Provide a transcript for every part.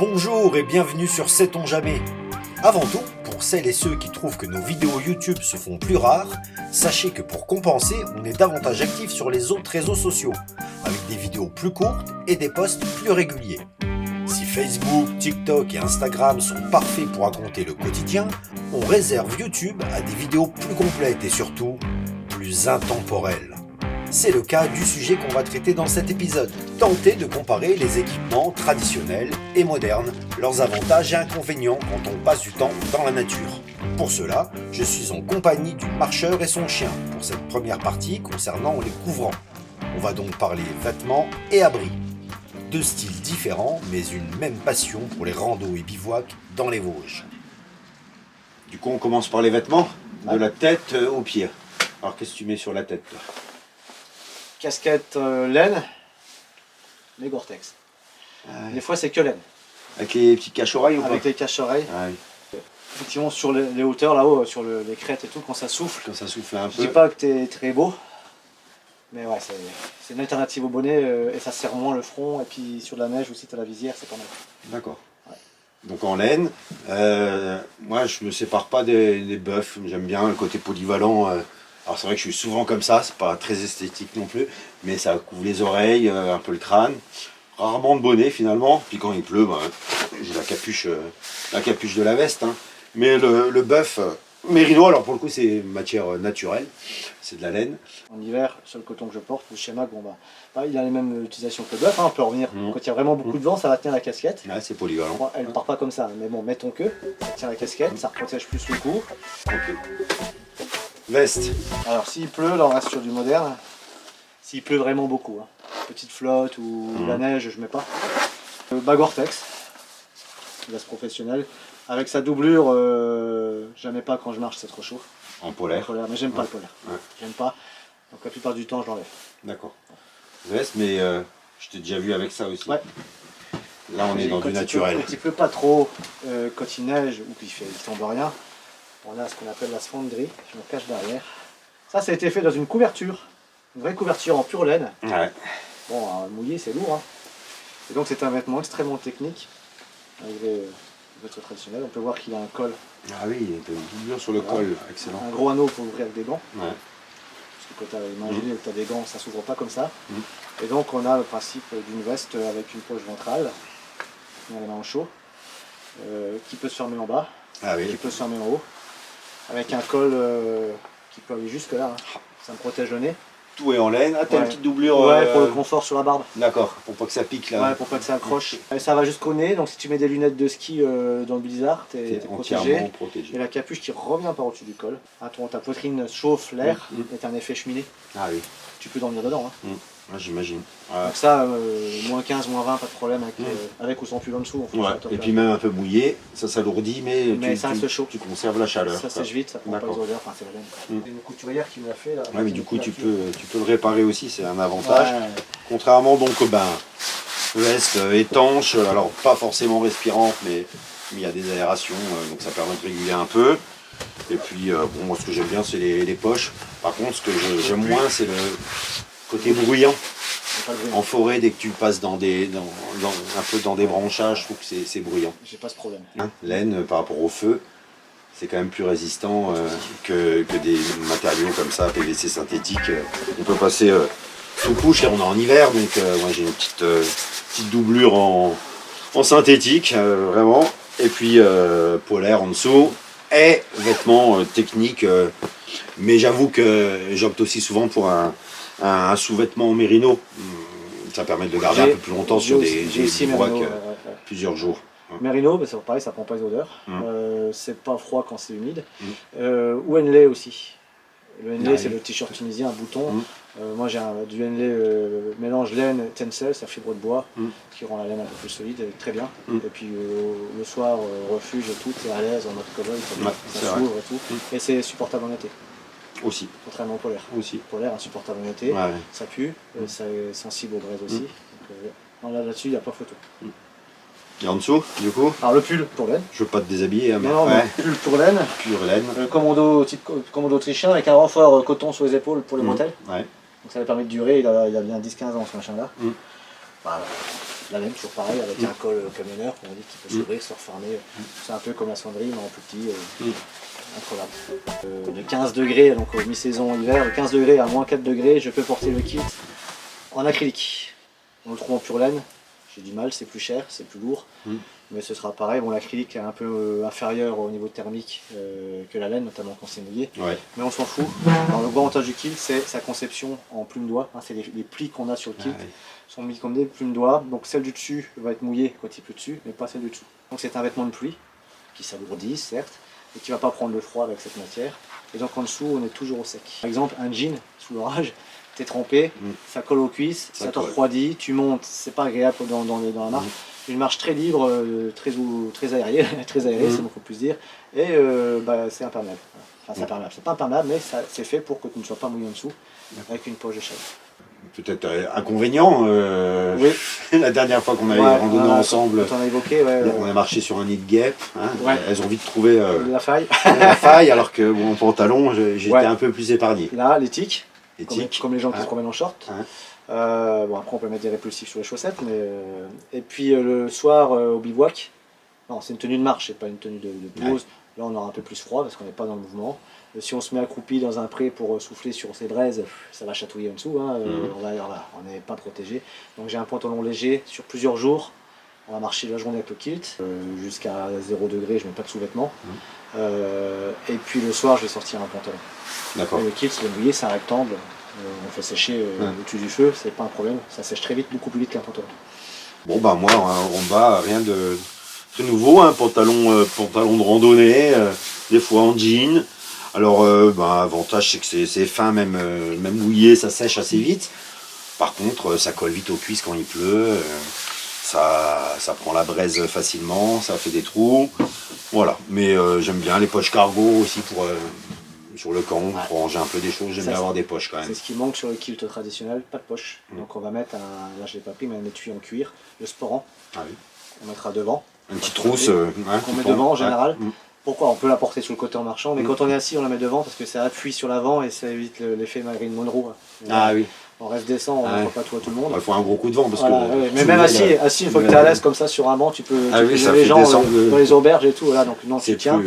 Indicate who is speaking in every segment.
Speaker 1: Bonjour et bienvenue sur Sait-on jamais. Avant tout, pour celles et ceux qui trouvent que nos vidéos YouTube se font plus rares, sachez que pour compenser, on est davantage actif sur les autres réseaux sociaux, avec des vidéos plus courtes et des posts plus réguliers. Si Facebook, TikTok et Instagram sont parfaits pour raconter le quotidien, on réserve YouTube à des vidéos plus complètes et surtout plus intemporelles. C'est le cas du sujet qu'on va traiter dans cet épisode. Tenter de comparer les équipements traditionnels et modernes, leurs avantages et inconvénients quand on passe du temps dans la nature. Pour cela, je suis en compagnie du marcheur et son chien pour cette première partie concernant les couvrants. On va donc parler vêtements et abris. Deux styles différents, mais une même passion pour les randos et bivouacs dans les Vosges. Du coup, on commence par les vêtements, de la tête aux pieds. Alors, qu'est-ce que tu mets sur la tête, toi ?
Speaker 2: Casquette laine, les Gore-Tex. Des fois c'est que laine.
Speaker 1: Avec les petits cache-oreilles ou pas ?
Speaker 2: Avec les cache-oreilles.
Speaker 1: Ah oui.
Speaker 2: Effectivement sur les hauteurs là-haut, sur les crêtes et tout, quand ça souffle.
Speaker 1: Quand ça souffle un
Speaker 2: Je
Speaker 1: peu.
Speaker 2: dis pas que t'es très beau, mais ouais, c'est une alternative au bonnet et ça serre moins le front. Et puis sur de la neige aussi, t'as la visière, c'est pas mal.
Speaker 1: D'accord.
Speaker 2: Ouais.
Speaker 1: Donc en laine, moi je me sépare pas des buffs, j'aime bien le côté polyvalent. Alors c'est vrai que je suis souvent comme ça, c'est pas très esthétique non plus, mais ça couvre les oreilles, un peu le crâne. Rarement de bonnet finalement, puis quand il pleut, j'ai la capuche de la veste. Hein. Mais le buff mérino, alors pour le coup c'est matière naturelle, c'est de la laine.
Speaker 2: En hiver, sur le coton que je porte, le schéma, il a les mêmes utilisations que le bœuf. Hein. On peut revenir quand il y a vraiment beaucoup de vent, ça va tenir la casquette.
Speaker 1: Ouais, c'est polyvalent.
Speaker 2: Bon, elle ne part pas comme ça, mais bon, mettons que ça tient la casquette, ça protège plus le cou.
Speaker 1: Okay. Veste.
Speaker 2: Alors s'il pleut, là on reste sur du moderne. S'il pleut vraiment beaucoup, hein. Petite flotte ou de la neige, je mets pas. Gore-Tex, veste professionnelle. Avec sa doublure, je la mets pas quand je marche, c'est trop chaud.
Speaker 1: En polaire.
Speaker 2: Mais j'aime pas le polaire.
Speaker 1: Ouais.
Speaker 2: J'aime pas. Donc la plupart du temps, je l'enlève.
Speaker 1: D'accord. Veste, mais je t'ai déjà vu avec ça aussi.
Speaker 2: Ouais.
Speaker 1: Là, on est dans du naturel.
Speaker 2: Quand il pleut pas trop, quand il neige ou qu'il tombe rien, on a ce qu'on appelle la swanderie. Je me cache derrière. Ça a été fait dans une couverture. Une vraie couverture en pure laine.
Speaker 1: Ouais.
Speaker 2: Bon, mouillé, c'est lourd. Hein. Et donc, c'est un vêtement extrêmement technique. Malgré votre traditionnel, on peut voir qu'il a un col.
Speaker 1: Ah oui, il y a une doublure sur le col, excellent.
Speaker 2: Un gros anneau pour ouvrir avec des gants.
Speaker 1: Ouais.
Speaker 2: Parce que quand tu as une main gelée ou que tu as des gants, ça s'ouvre pas comme ça.
Speaker 1: Mm.
Speaker 2: Et donc, on a le principe d'une veste avec une poche ventrale, on a les mains en chaud, qui peut se fermer en bas, qui peut se fermer en haut, avec un col qui peut aller jusque là. Hein. Ça me protège le nez.
Speaker 1: Tout est en laine. Ah, t'as une petite doublure.
Speaker 2: Ouais, pour le confort sur la barbe.
Speaker 1: D'accord, pour pas que ça pique là.
Speaker 2: Ouais, pour pas que ça accroche. Et ça va jusqu'au nez, donc si tu mets des lunettes de ski dans le blizzard, t'es
Speaker 1: entièrement
Speaker 2: protégé. Et la capuche qui revient par au-dessus du col. Ah, ta poitrine chauffe l'air et t'as un effet cheminée.
Speaker 1: Ah oui.
Speaker 2: Tu peux dormir dedans. Hein.
Speaker 1: Ah, j'imagine.
Speaker 2: Donc ça, moins 15, moins 20, pas de problème avec ou sans pull en dessous.
Speaker 1: Ouais. Et puis même un peu mouillé, ça s'alourdit, mais
Speaker 2: ça reste chaud.
Speaker 1: Tu conserves la chaleur.
Speaker 2: Ça sèche vite, ça prend pas les odeurs, enfin c'est la laine. C'est une couturière qui me l'a fait là.
Speaker 1: Ouais, mais du coup tu peux le réparer aussi, c'est un avantage. Ouais. Contrairement donc veste étanche, alors pas forcément respirante, mais il y a des aérations, donc ça permet de réguler un peu. Et puis moi ce que j'aime bien c'est les poches. Par contre ce que j'aime moins c'est le côté bruyant. En forêt, dès que tu passes un peu dans des branchages, je trouve que c'est bruyant.
Speaker 2: J'ai pas ce problème.
Speaker 1: Hein, laine, par rapport au feu, c'est quand même plus résistant que des matériaux comme ça, PVC synthétique. On peut passer sous couche, et on est en hiver, donc moi j'ai une petite doublure en synthétique, vraiment. Et puis polaire en dessous, et vêtements techniques. Mais j'avoue que j'opte aussi souvent pour un sous-vêtement en mérino. Ça permet de le garder un peu plus longtemps sur des bivouacs, plusieurs jours.
Speaker 2: Mérino, c'est pareil, ça prend pas les odeurs. C'est pas froid quand c'est humide. Ou Henley aussi. Le Henley, c'est le t-shirt tunisien à boutons. Moi j'ai du Henley mélange laine tencel, c'est fibre de bois qui rend la laine un peu plus solide, très bien. Et puis le soir, refuge et tout, t'es à l'aise en mode cowboy, ça s'ouvre et tout. Et c'est supportable en été.
Speaker 1: Aussi.
Speaker 2: Contrairement au polaire.
Speaker 1: Aussi.
Speaker 2: Polaire, insupportable en été, ça pue, ça est sensible aux braises aussi. Donc, là-dessus, il n'y a pas photo.
Speaker 1: Et en dessous, du coup?
Speaker 2: Alors le pull pour laine.
Speaker 1: Je veux pas te déshabiller, hein, mais
Speaker 2: non, pull pour laine.
Speaker 1: Pure laine.
Speaker 2: Type commando autrichien avec un renfort coton sur les épaules pour les bretelles.
Speaker 1: Ouais.
Speaker 2: Donc ça lui permet de durer, il a bien 10-15 ans ce machin-là. Voilà. La laine, toujours pareil, avec un col camionneur, on dit qu'il peut s'ouvrir, se refermer. C'est un peu comme la sonnerie, mais en plus petit, incroyable. De 15 degrés, donc mi-saison hiver, de 15 degrés à moins 4 degrés, je peux porter le kit en acrylique. On le trouve en pure laine, j'ai du mal, c'est plus cher, c'est plus lourd, mais ce sera pareil. Bon, l'acrylique est un peu inférieur au niveau thermique que la laine, notamment quand c'est mouillé, mais on s'en fout. Alors, le gros avantage du kilt, c'est sa conception en plume-doigt, c'est les plis qu'on a sur le kilt. Sont mis comme des plumes doigts, donc celle du dessus va être mouillée quand il pleut dessus, mais pas celle du dessous. Donc c'est un vêtement de pluie qui s'alourdit certes, et qui ne va pas prendre le froid avec cette matière. Et donc en dessous on est toujours au sec. Par exemple un jean sous l'orage, t'es trempé, ça colle aux cuisses, ça te refroidit, tu montes, c'est pas agréable dans la marche. Une marche très libre, très aérée, c'est beaucoup plus dire, et c'est imperméable. Enfin c'est imperméable, c'est pas imperméable, mais c'est fait pour que tu ne sois pas mouillé en dessous, avec une poche de chaleur.
Speaker 1: Peut-être inconvénient, la dernière fois qu'on avait randonné ensemble,
Speaker 2: on a évoqué,
Speaker 1: on a marché sur un nid de guêpes, elles ont vite trouvé
Speaker 2: la faille.
Speaker 1: la faille, alors que en pantalon j'étais un peu plus épargné.
Speaker 2: Là, les tics, comme les gens qui se promènent en short. Bon, après on peut mettre des répulsifs sur les chaussettes, mais et puis le soir au bivouac, non c'est une tenue de marche, c'est pas une tenue de pause. Là on aura un peu plus froid parce qu'on n'est pas dans le mouvement. Si on se met accroupi dans un pré pour souffler sur ces braises, ça va chatouiller en dessous, on n'est pas protégé. Donc j'ai un pantalon léger sur plusieurs jours. On va marcher la journée avec le kilt, jusqu'à 0 degré, je ne mets pas de sous-vêtements. Et puis le soir, je vais sortir un pantalon.
Speaker 1: D'accord.
Speaker 2: Le kilt, c'est mouillé, c'est un rectangle. On fait sécher au-dessus du feu, c'est pas un problème. Ça sèche très vite, beaucoup plus vite qu'un pantalon.
Speaker 1: Bon bah moi, on va rien de très nouveau, pantalon de randonnée, des fois en jean. Alors, avantage, c'est que c'est fin, même mouillé, ça sèche assez vite. Par contre, ça colle vite aux cuisses quand il pleut. Ça prend la braise facilement, ça fait des trous. Voilà. Mais j'aime bien les poches cargo aussi sur le camp, pour ranger un peu des choses. J'aime bien avoir des poches quand même.
Speaker 2: C'est ce qui manque sur le kilt traditionnel, pas de poche. Donc on va mettre là je l'ai pas pris, mais un étui en cuir, le sporran. On mettra devant.
Speaker 1: Une petite trousse.
Speaker 2: qu'on met devant en général. Pourquoi? On peut la porter sur le côté en marchant, mais quand on est assis, on la met devant parce que ça appuie sur l'avant et ça évite l'effet Marilyn Monroe. On reste descend, on ne voit pas tout à tout le monde.
Speaker 1: Il faut un gros coup de vent. Parce que
Speaker 2: mais même assis, une fois que tu es à l'aise comme ça sur un banc, tu peux gérer les gens dans les auberges et tout. Là, donc non, tu tiens.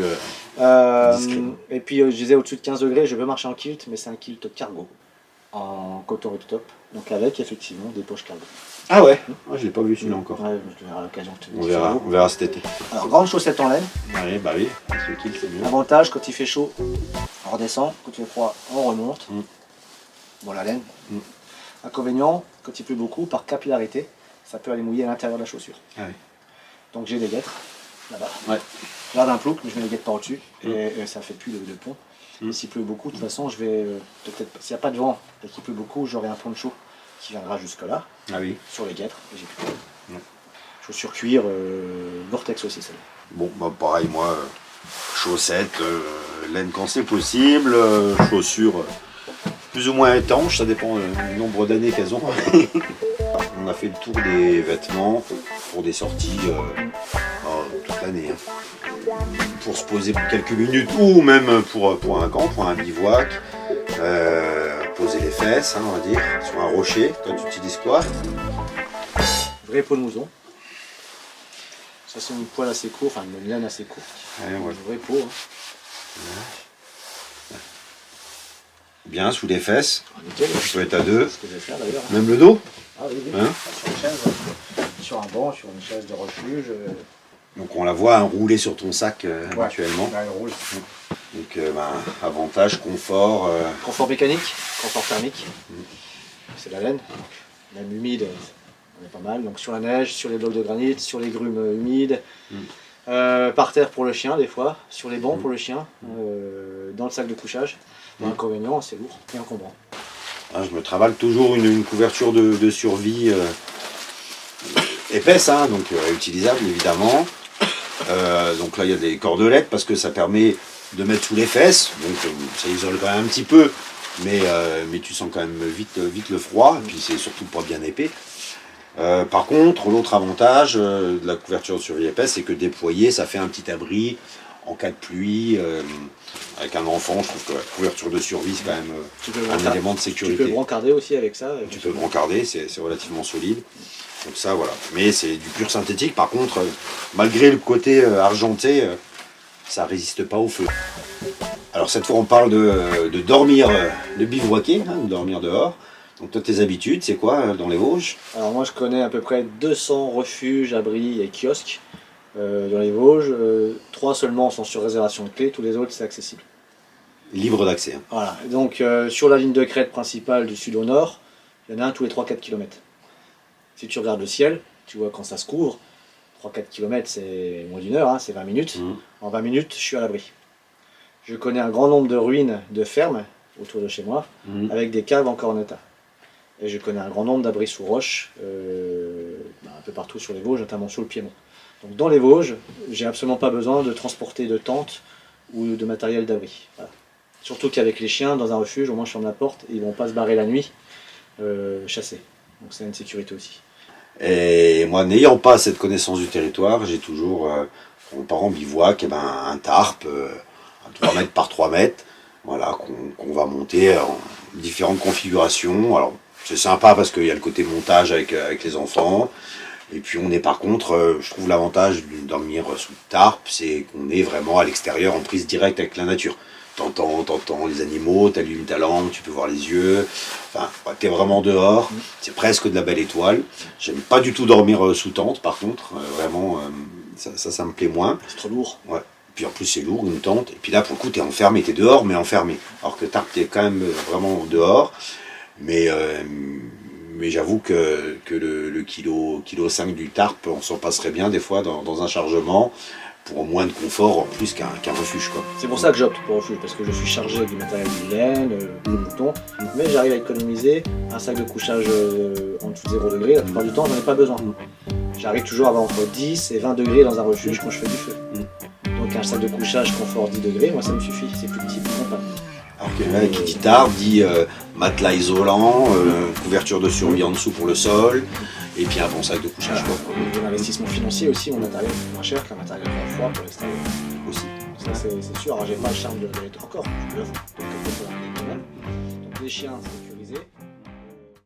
Speaker 2: Et puis je disais au-dessus de 15 degrés, je veux marcher en kilt, mais c'est un kilt cargo, en coton riptop, donc avec effectivement des poches cargo.
Speaker 1: Ah ouais, je l'ai pas vu celui-là encore.
Speaker 2: Je verrai à l'occasion.
Speaker 1: On verra cet été.
Speaker 2: Alors, grande chaussette en laine.
Speaker 1: Oui, parce que le kilt c'est mieux.
Speaker 2: Avantage, quand il fait chaud, on redescend, quand il fait froid, on remonte. Bon, la laine. Inconvénient, quand il pleut beaucoup, par capillarité, ça peut aller mouiller à l'intérieur de la chaussure. Donc j'ai des guêtres, là-bas. Je garde un plouc, mais je mets les guêtres par au-dessus, et ça fait plus de pont. S'il pleut beaucoup, de toute façon, je vais, peut-être, s'il n'y a pas de vent et qu'il pleut beaucoup, j'aurai un poncho qui viendra jusque là, sur les guêtres, et j'ai plus de pont. Chaussures cuir, Vortex aussi, celle-là.
Speaker 1: Bon, pareil, moi, chaussettes, laine quand c'est possible, chaussures plus ou moins étanches, ça dépend du nombre d'années qu'elles ont. On a fait le tour des vêtements pour des sorties toute l'année. Pour se poser pour quelques minutes ou même pour un camp, pour un bivouac. Poser les fesses, on va dire, sur un rocher. Toi, tu utilises quoi?
Speaker 2: Vrai peau de mouton. Ça, c'est une poêle assez courte, enfin une laine assez courte. Une vraie peau.
Speaker 1: Bien, sous les fesses.
Speaker 2: Nickel.
Speaker 1: Tu peux être à deux.
Speaker 2: C'est ce que je vais faire d'ailleurs.
Speaker 1: Même le dos?
Speaker 2: Oui. Sur une chaise, sur un banc, sur une chaise de refuge.
Speaker 1: Donc on la voit rouler sur ton sac actuellement.
Speaker 2: Elle roule.
Speaker 1: Donc avantage, confort.
Speaker 2: Confort mécanique, confort thermique. C'est la laine. Même humide, on est pas mal. Donc sur la neige, sur les blocs de granit, sur les grumes humides. Par terre pour le chien des fois, sur les bancs pour le chien, dans le sac de couchage. L'inconvénient, c'est lourd et encombrant.
Speaker 1: Je me travaille toujours une couverture de survie épaisse, donc utilisable évidemment. Donc là il y a des cordelettes parce que ça permet de mettre sous les fesses, donc ça isole quand même un petit peu, mais tu sens quand même vite le froid, et puis c'est surtout pas bien épais. Par contre, l'autre avantage de la couverture de survie épaisse, c'est que déployé, ça fait un petit abri en cas de pluie. Avec un enfant, je trouve que la couverture de survie, c'est quand même un élément de sécurité.
Speaker 2: Tu peux brancarder aussi avec ça.
Speaker 1: Tu peux brancarder, c'est relativement solide. Donc ça, voilà. Mais c'est du pur synthétique. Par contre, malgré le côté argenté, ça résiste pas au feu. Alors cette fois, on parle de dormir, de bivouaquer, hein, de dormir dehors. Donc toi, tes habitudes, c'est quoi dans les Vosges?
Speaker 2: Alors moi je connais à peu près 200 refuges, abris et kiosques dans les Vosges. 3 seulement sont sur réservation de clé, tous les autres c'est accessible.
Speaker 1: Libre d'accès. Hein.
Speaker 2: Voilà, donc sur la ligne de crête principale du sud au nord, il y en a un tous les 3-4 km. Si tu regardes le ciel, tu vois quand ça se couvre, 3-4 km c'est moins d'une heure, hein, c'est 20 minutes. En 20 minutes je suis à l'abri. Je connais un grand nombre de ruines de fermes autour de chez moi, avec des caves encore en état. Et je connais un grand nombre d'abris sous roche, un peu partout sur les Vosges, notamment sur le Piémont. Donc dans les Vosges, j'ai absolument pas besoin de transporter de tentes ou de matériel d'abri. Voilà. Surtout qu'avec les chiens, dans un refuge, au moins je ferme la porte, ils ne vont pas se barrer la nuit, chasser. Donc c'est une sécurité aussi.
Speaker 1: Et moi, n'ayant pas cette connaissance du territoire, j'ai toujours, on part en bivouac, et ben, un tarp, 3 mètres par 3 mètres, voilà, qu'on va monter en différentes configurations. Alors, c'est sympa parce qu'il y a le côté montage avec les enfants. Et puis on est par contre, je trouve l'avantage de dormir sous le tarp, c'est qu'on est vraiment à l'extérieur en prise directe avec la nature. T'entends les animaux, t'allumes ta lampe, tu peux voir les yeux. Enfin, t'es vraiment dehors, c'est presque de la belle étoile. J'aime pas du tout dormir sous tente par contre, vraiment, ça me plaît moins.
Speaker 2: C'est trop lourd.
Speaker 1: Ouais. Puis en plus c'est lourd une tente, et puis là pour le coup t'es enfermé, t'es dehors mais enfermé. Alors que tarp t'es quand même vraiment dehors, mais j'avoue que le kilo 5 du tarp, on s'en passerait bien des fois dans un chargement, pour moins de confort en plus qu'un refuge, quoi.
Speaker 2: C'est pour ça que j'opte pour refuge, parce que je suis chargé du matériel de laine, de mouton, mais j'arrive à économiser un sac de couchage en dessous de 0 degré, la plupart du temps j'en ai pas besoin. J'arrive toujours à avoir entre 10 et 20 degrés dans un refuge quand je fais du feu. Donc un sac de couchage confort 10 degrés, moi ça me suffit, c'est plus petit, plus compact.
Speaker 1: Alors que là, qui dit tarp, dit matelas isolant, couverture de survie en dessous pour le sol, et puis un bon sac de couchage.
Speaker 2: Il y a un investissement financier aussi, mon matériel est moins cher qu'un matériel froid pour l'extérieur.
Speaker 1: Aussi.
Speaker 2: Ça c'est sûr, alors j'ai pas le charme de l'être encore, je l'offre, donc quelquefois, quand même. Donc les chiens, c'est